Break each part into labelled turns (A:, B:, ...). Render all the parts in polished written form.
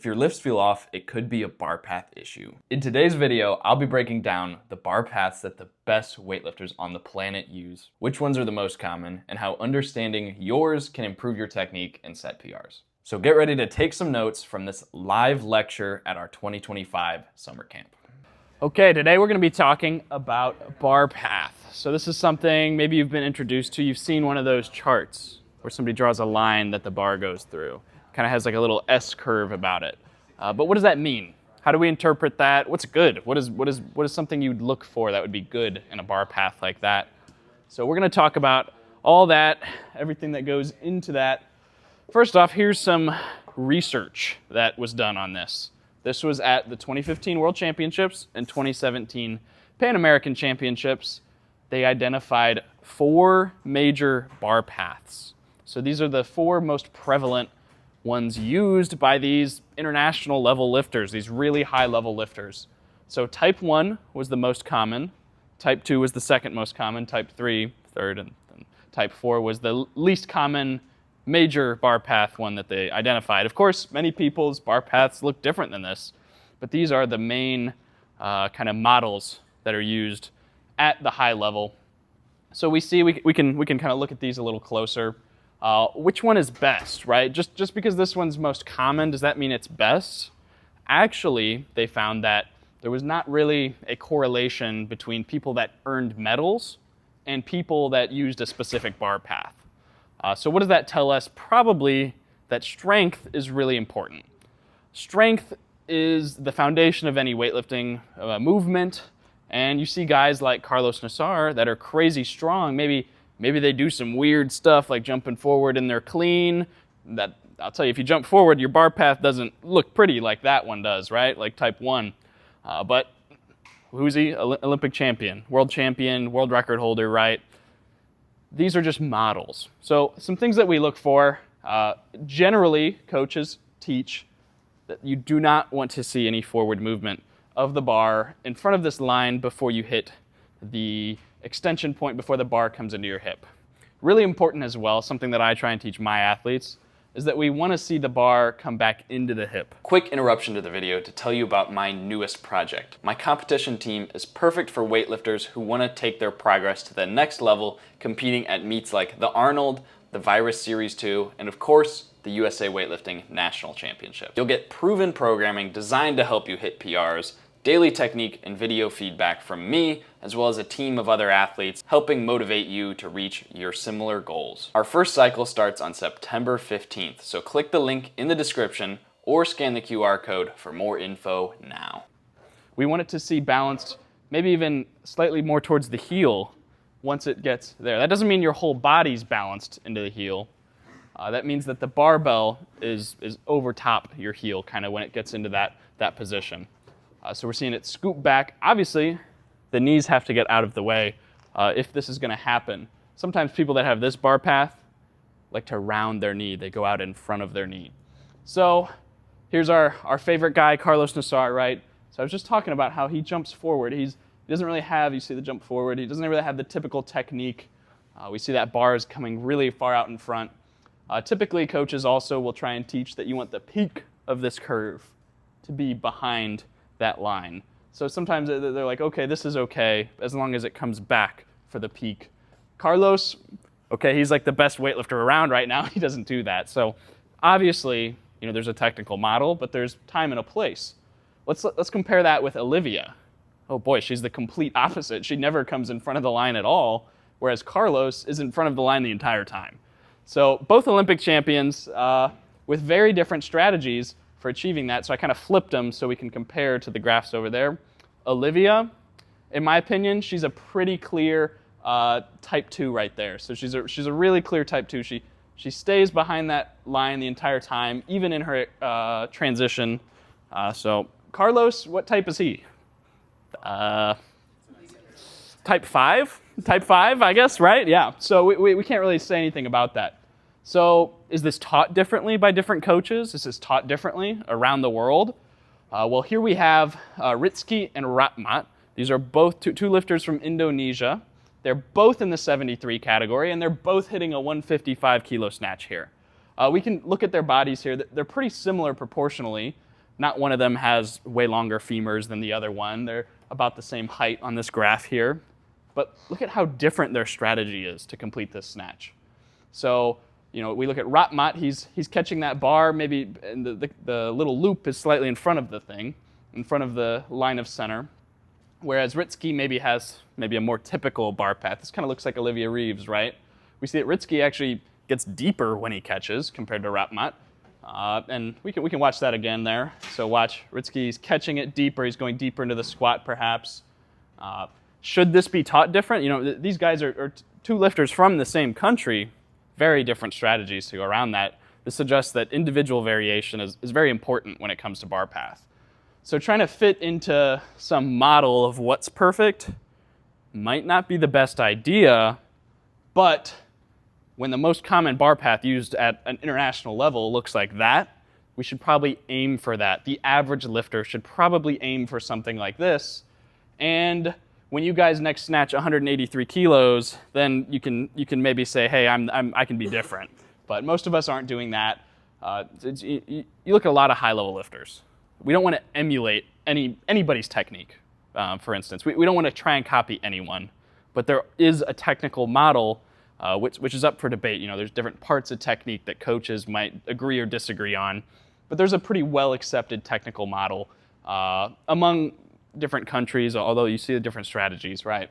A: If your lifts feel off, it could be a bar path issue. In today's video, I'll be breaking down the bar paths that the best weightlifters on the planet use, which ones are the most common, and how understanding yours can improve your technique and set PRs. So get ready to take some notes from this live lecture at our 2025 summer camp.
B: Okay, today we're going to be talking about bar path. So this is something maybe you've been introduced to. You've seen one of those charts where somebody draws a line that the bar goes through. Kind of has like a little S curve about it. But what does that mean? How do we interpret that? What's good? What is something you'd look for that would be good in a bar path like that? So we're going to talk about all that, everything that goes into that. First off, here's some research that was done on this. This was at the 2015 World Championships and 2017 Pan American Championships. They identified 4 major bar paths. So these are the 4 most prevalent ones used by these international level lifters, these really high level lifters. So type 1 was the most common, type 2 was the second most common, type 3 third, and type 4 was the least common major bar path one that they identified. Of course, many people's bar paths look different than this, but these are the main kind of models that are used at the high level. So we see we can kind of look at these a little closer. Which one is best, right? Just because this one's most common, does that mean it's best? Actually, they found that there was not really a correlation between people that earned medals and people that used a specific bar path. So what does that tell us? Probably that strength is really important. Strength is the foundation of any weightlifting movement, and you see guys like Carlos Nassar that are crazy strong. Maybe they do some weird stuff like jumping forward and they're clean. That I'll tell you, if you jump forward, your bar path doesn't look pretty like that one does, right? Like type 1. But who's he? Olympic champion, world record holder, right? These are just models. So some things that we look for, generally coaches teach that you do not want to see any forward movement of the bar in front of this line before you hit the extension point, before the bar comes into your hip. Really important as well, something that I try and teach my athletes, is that we want to see the bar come back into the hip.
A: Quick interruption to the video to tell you about my newest project. My competition team is perfect for weightlifters who want to take their progress to the next level, competing at meets like the Arnold, the Virus Series 2, and of course, the USA Weightlifting National Championship. You'll get proven programming designed to help you hit PRs, daily technique and video feedback from me, as well as a team of other athletes helping motivate you to reach your similar goals. Our first cycle starts on September 15th, so click the link in the description or scan the QR code for more info now.
B: We want it to see balanced, maybe even slightly more towards the heel once it gets there. That doesn't mean your whole body's balanced into the heel. That means that the barbell is over top your heel kind of when it gets into that position. So we're seeing it scoop back. Obviously, the knees have to get out of the way if this is going to happen. Sometimes people that have this bar path like to round their knee. They go out in front of their knee. So here's our favorite guy, Carlos Nassar, right? So I was just talking about how he jumps forward. He doesn't really have, you see the jump forward, he doesn't really have the typical technique. We see that bar is coming really far out in front. Typically, coaches also will try and teach that you want the peak of this curve to be behind that line. So sometimes they're like, okay, this is okay as long as it comes back for the peak. Carlos, okay, he's like the best weightlifter around right now. He doesn't do that. So obviously, there's a technical model, but there's time and a place. Let's compare that with Olivia. Oh boy, she's the complete opposite. She never comes in front of the line at all, whereas Carlos is in front of the line the entire time. So both Olympic champions with very different strategies for achieving that, so I kind of flipped them so we can compare to the graphs over there. Olivia, in my opinion, she's a pretty clear type 2 right there. So she's a really clear type 2. She stays behind that line the entire time, even in her transition. So Carlos, what type is he? Type 5? Type 5, I guess, right? Yeah. So we can't really say anything about that. So is this taught differently by different coaches? Is this taught differently around the world? Well, here we have Rizky and Ratmat. These are both two lifters from Indonesia. They're both in the 73 category, and they're both hitting a 155 kilo snatch here. We can look at their bodies here. They're pretty similar proportionally. Not one of them has way longer femurs than the other one. They're about the same height on this graph here. But look at how different their strategy is to complete this snatch. So, we look at Ratmat, he's catching that bar, maybe and the little loop is slightly in front of the thing, in front of the line of center. Whereas Ritsky maybe has a more typical bar path. This kind of looks like Olivia Reeves, right? We see that Ritsky actually gets deeper when he catches compared to Ratmat. And we can watch that again there. So watch, Ritsky's catching it deeper. He's going deeper into the squat perhaps. Should this be taught different? These guys are two lifters from the same country, very different strategies to go around that. This suggests that individual variation is very important when it comes to bar path. So trying to fit into some model of what's perfect might not be the best idea, but when the most common bar path used at an international level looks like that, we should probably aim for that. The average lifter should probably aim for something like this. And when you guys next snatch 183 kilos, then you can maybe say, hey, I can be different. But most of us aren't doing that. You look at a lot of high-level lifters. We don't want to emulate anybody's technique, for instance. We don't want to try and copy anyone. But there is a technical model which is up for debate. There's different parts of technique that coaches might agree or disagree on. But there's a pretty well-accepted technical model among different countries, although you see the different strategies, right?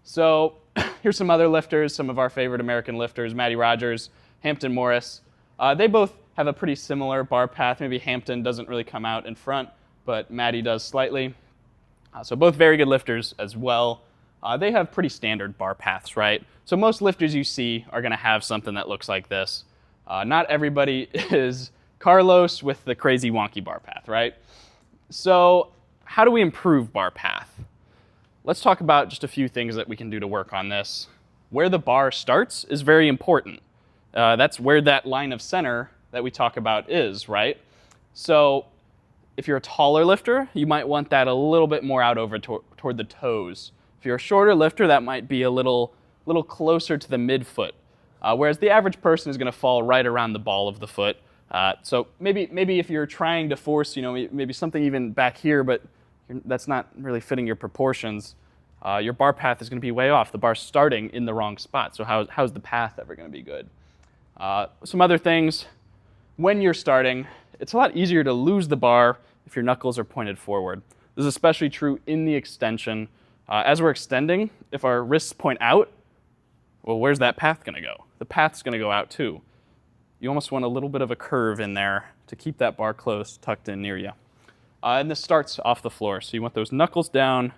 B: So here's some other lifters, some of our favorite American lifters, Matty Rogers, Hampton Morris. They both have a pretty similar bar path. Maybe Hampton doesn't really come out in front, but Matty does slightly. So both very good lifters as well. They have pretty standard bar paths, right? So most lifters you see are going to have something that looks like this. Not everybody is Carlos with the crazy wonky bar path, right? So how do we improve bar path? Let's talk about just a few things that we can do to work on this. Where the bar starts is very important. That's where that line of center that we talk about is, right? So if you're a taller lifter, you might want that a little bit more out over toward the toes. If you're a shorter lifter, that might be a little closer to the midfoot. Whereas the average person is going to fall right around the ball of the foot. So maybe if you're trying to force, maybe something even back here, but that's not really fitting your proportions, your bar path is going to be way off. The bar's starting in the wrong spot. So how's the path ever going to be good? Some other things. When you're starting, it's a lot easier to lose the bar if your knuckles are pointed forward. This is especially true in the extension. As we're extending, if our wrists point out, well, where's that path going to go? The path's going to go out too. You almost want a little bit of a curve in there to keep that bar close, tucked in near you. And this starts off the floor, so you want those knuckles down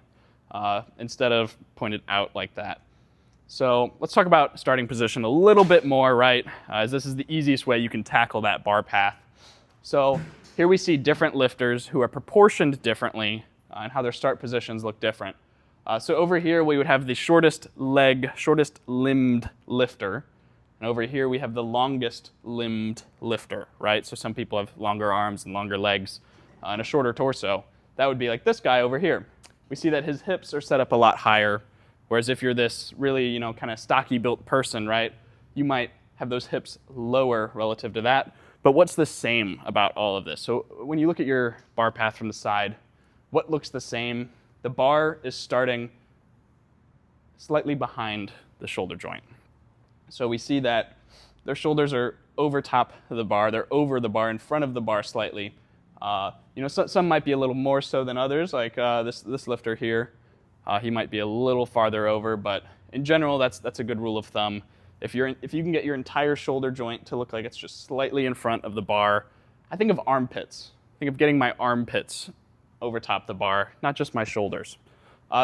B: instead of pointed out like that. So let's talk about starting position a little bit more, right? As this is the easiest way you can tackle that bar path. So here we see different lifters who are proportioned differently and how their start positions look different. So over here we would have the shortest limbed lifter. And over here we have the longest limbed lifter, right? So some people have longer arms and longer legs and a shorter torso. That would be like this guy over here. We see that his hips are set up a lot higher. Whereas if you're this really, kind of stocky built person, right, you might have those hips lower relative to that. But what's the same about all of this? So when you look at your bar path from the side, what looks the same? The bar is starting slightly behind the shoulder joint. So we see that their shoulders are over top of the bar. They're over the bar, in front of the bar slightly. Some might be a little more so than others, like this lifter here. He might be a little farther over, but in general, that's a good rule of thumb. If you can get your entire shoulder joint to look like it's just slightly in front of the bar, I think of armpits. Think of getting my armpits over top the bar, not just my shoulders.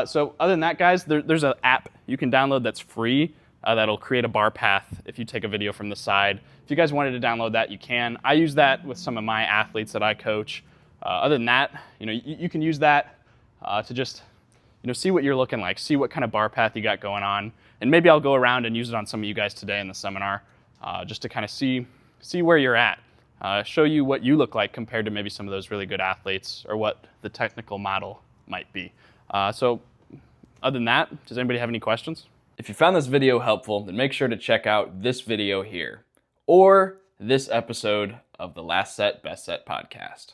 B: So other than that, guys, there's an app you can download that's free that'll create a bar path if you take a video from the side. If you guys wanted to download that, you can. I use that with some of my athletes that I coach. Other than that, you can use that to just see what you're looking like, see what kind of bar path you got going on, and maybe I'll go around and use it on some of you guys today in the seminar, just to kind of see where you're at, show you what you look like compared to maybe some of those really good athletes, or what the technical model might be. So other than that, does anybody have any questions?
A: If you found this video helpful, then make sure to check out this video here, or this episode of the Last Set, Best Set podcast.